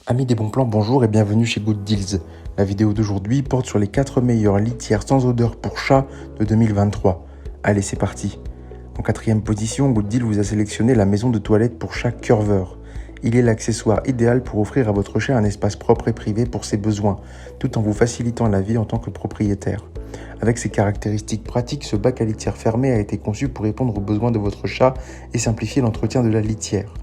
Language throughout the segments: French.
Amis des bons plans, bonjour et bienvenue chez Good Deals. La vidéo d'aujourd'hui porte sur les 4 meilleures litières sans odeur pour chat de 2023. Allez, c'est parti. En quatrième position, Good Deal vous a sélectionné la maison de toilette pour chat Curver. Il est l'accessoire idéal pour offrir à votre chat un espace propre et privé pour ses besoins, tout en vous facilitant la vie en tant que propriétaire. Avec ses caractéristiques pratiques, ce bac à litière fermé a été conçu pour répondre aux besoins de votre chat et simplifier l'entretien de la litière.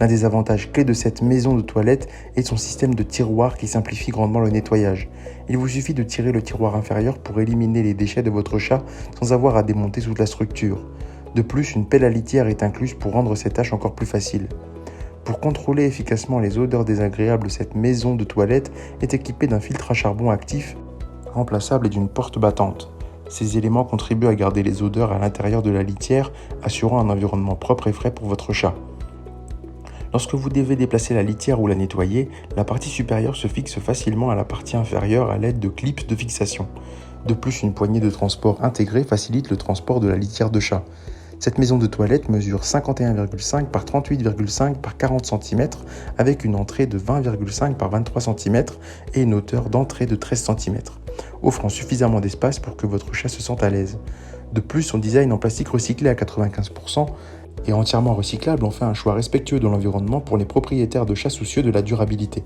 L'un des avantages clés de cette maison de toilette est son système de tiroir qui simplifie grandement le nettoyage. Il vous suffit de tirer le tiroir inférieur pour éliminer les déchets de votre chat sans avoir à démonter toute la structure. De plus, une pelle à litière est incluse pour rendre cette tâche encore plus facile. Pour contrôler efficacement les odeurs désagréables, cette maison de toilette est équipée d'un filtre à charbon actif, remplaçable et d'une porte battante. Ces éléments contribuent à garder les odeurs à l'intérieur de la litière, assurant un environnement propre et frais pour votre chat. Lorsque vous devez déplacer la litière ou la nettoyer, la partie supérieure se fixe facilement à la partie inférieure à l'aide de clips de fixation. De plus, une poignée de transport intégrée facilite le transport de la litière de chat. Cette maison de toilette mesure 51,5 par 38,5 par 40 cm avec une entrée de 20,5 par 23 cm et une hauteur d'entrée de 13 cm, offrant suffisamment d'espace pour que votre chat se sente à l'aise. De plus, son design en plastique recyclé à 95% et entièrement recyclable en fait un choix respectueux de l'environnement pour les propriétaires de chats soucieux de la durabilité.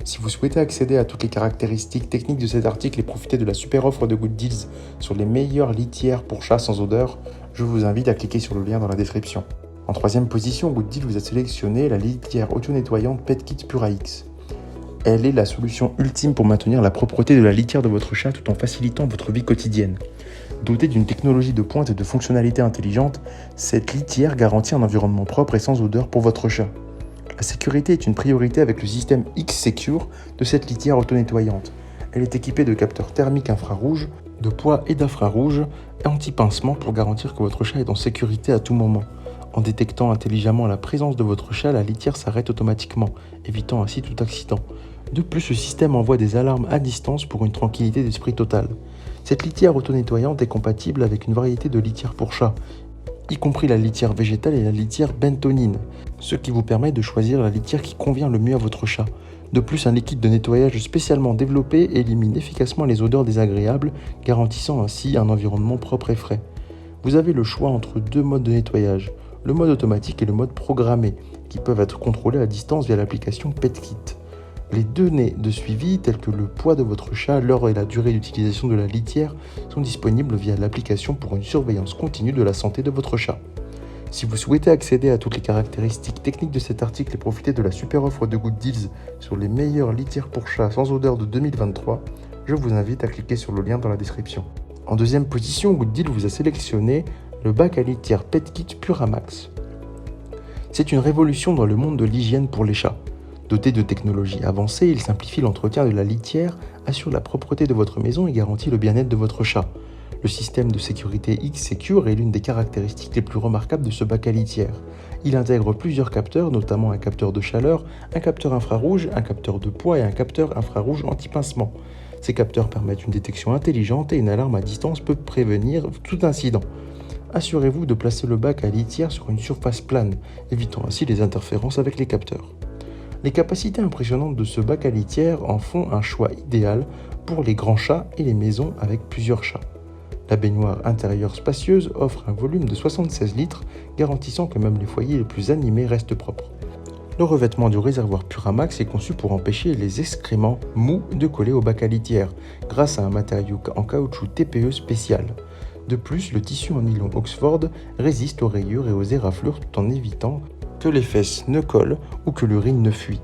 Si vous souhaitez accéder à toutes les caractéristiques techniques de cet article et profiter de la super offre de Good Deals sur les meilleures litières pour chats sans odeur, je vous invite à cliquer sur le lien dans la description. En troisième position, Good Deals vous a sélectionné la litière auto-nettoyante PetKit Pura X. Elle est la solution ultime pour maintenir la propreté de la litière de votre chat tout en facilitant votre vie quotidienne. Dotée d'une technologie de pointe et de fonctionnalités intelligentes, cette litière garantit un environnement propre et sans odeur pour votre chat. La sécurité est une priorité avec le système X-Secure de cette litière auto-nettoyante. Elle est équipée de capteurs thermiques infrarouges, de poids et d'infrarouge et anti-pincement pour garantir que votre chat est en sécurité à tout moment. En détectant intelligemment la présence de votre chat, la litière s'arrête automatiquement, évitant ainsi tout accident. De plus, ce système envoie des alarmes à distance pour une tranquillité d'esprit totale. Cette litière auto-nettoyante est compatible avec une variété de litières pour chats, y compris la litière végétale et la litière bentonine, ce qui vous permet de choisir la litière qui convient le mieux à votre chat. De plus, un liquide de nettoyage spécialement développé élimine efficacement les odeurs désagréables, garantissant ainsi un environnement propre et frais. Vous avez le choix entre deux modes de nettoyage, le mode automatique et le mode programmé, qui peuvent être contrôlés à distance via l'application PetKit. Les données de suivi, telles que le poids de votre chat, l'heure et la durée d'utilisation de la litière, sont disponibles via l'application pour une surveillance continue de la santé de votre chat. Si vous souhaitez accéder à toutes les caractéristiques techniques de cet article et profiter de la super offre de Good Deals sur les meilleures litières pour chats sans odeur de 2023, je vous invite à cliquer sur le lien dans la description. En deuxième position, Good Deals vous a sélectionné le bac à litière PetKit Pura Max. C'est une révolution dans le monde de l'hygiène pour les chats. Doté de technologies avancées, il simplifie l'entretien de la litière, assure la propreté de votre maison et garantit le bien-être de votre chat. Le système de sécurité X-Secure est l'une des caractéristiques les plus remarquables de ce bac à litière. Il intègre plusieurs capteurs, notamment un capteur de chaleur, un capteur infrarouge, un capteur de poids et un capteur infrarouge anti-pincement. Ces capteurs permettent une détection intelligente et une alarme à distance peut prévenir tout incident. Assurez-vous de placer le bac à litière sur une surface plane, évitant ainsi les interférences avec les capteurs. Les capacités impressionnantes de ce bac à litière en font un choix idéal pour les grands chats et les maisons avec plusieurs chats. La baignoire intérieure spacieuse offre un volume de 76 litres, garantissant que même les foyers les plus animés restent propres. Le revêtement du réservoir Puramax est conçu pour empêcher les excréments mous de coller au bac à litière, grâce à un matériau en caoutchouc TPE spécial. De plus, le tissu en nylon Oxford résiste aux rayures et aux éraflures tout en évitant que les fesses ne collent ou que l'urine ne fuit.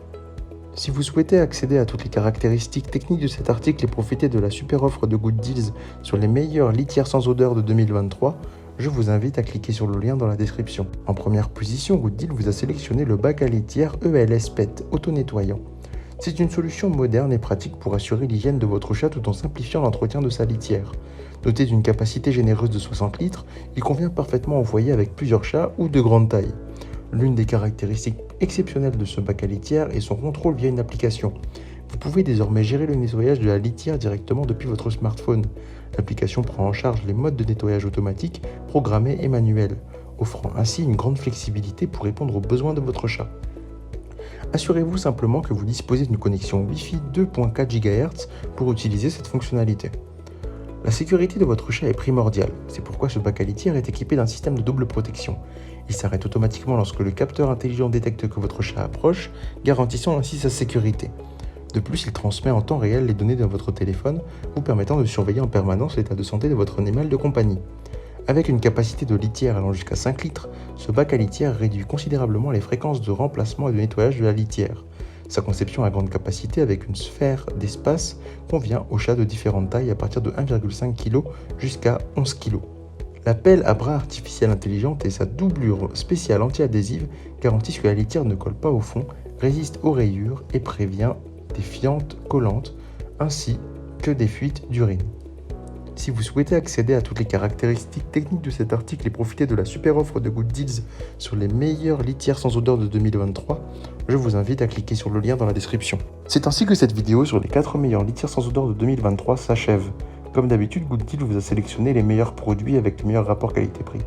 Si vous souhaitez accéder à toutes les caractéristiques techniques de cet article et profiter de la super offre de Good Deals sur les meilleures litières sans odeur de 2023, je vous invite à cliquer sur le lien dans la description. En première position, Good Deals vous a sélectionné le bac à litière ELS PET auto-nettoyant. C'est une solution moderne et pratique pour assurer l'hygiène de votre chat tout en simplifiant l'entretien de sa litière. Doté d'une capacité généreuse de 60 litres, il convient parfaitement au foyer avec plusieurs chats ou de grande taille. L'une des caractéristiques exceptionnelles de ce bac à litière est son contrôle via une application. Vous pouvez désormais gérer le nettoyage de la litière directement depuis votre smartphone. L'application prend en charge les modes de nettoyage automatique, programmés et manuels, offrant ainsi une grande flexibilité pour répondre aux besoins de votre chat. Assurez-vous simplement que vous disposez d'une connexion Wi-Fi 2.4 GHz pour utiliser cette fonctionnalité. La sécurité de votre chat est primordiale, c'est pourquoi ce bac à litière est équipé d'un système de double protection. Il s'arrête automatiquement lorsque le capteur intelligent détecte que votre chat approche, garantissant ainsi sa sécurité. De plus, il transmet en temps réel les données de votre téléphone, vous permettant de surveiller en permanence l'état de santé de votre animal de compagnie. Avec une capacité de litière allant jusqu'à 5 litres, ce bac à litière réduit considérablement les fréquences de remplacement et de nettoyage de la litière. Sa conception à grande capacité avec une sphère d'espace convient aux chats de différentes tailles à partir de 1,5 kg jusqu'à 11 kg. La pelle à bras artificielle intelligente et sa doublure spéciale anti-adhésive garantissent que la litière ne colle pas au fond, résiste aux rayures et prévient des fientes collantes ainsi que des fuites d'urine. Si vous souhaitez accéder à toutes les caractéristiques techniques de cet article et profiter de la super offre de Good Deals sur les meilleures litières sans odeur de 2023, je vous invite à cliquer sur le lien dans la description. C'est ainsi que cette vidéo sur les 4 meilleures litières sans odeur de 2023 s'achève. Comme d'habitude, Good Deals vous a sélectionné les meilleurs produits avec le meilleur rapport qualité-prix.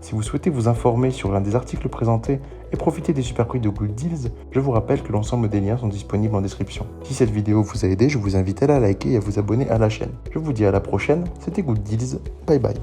Si vous souhaitez vous informer sur l'un des articles présentés et profiter des super prix de Good Deals, je vous rappelle que l'ensemble des liens sont disponibles en description. Si cette vidéo vous a aidé, je vous invite à la liker et à vous abonner à la chaîne. Je vous dis à la prochaine, c'était Good Deals, bye bye.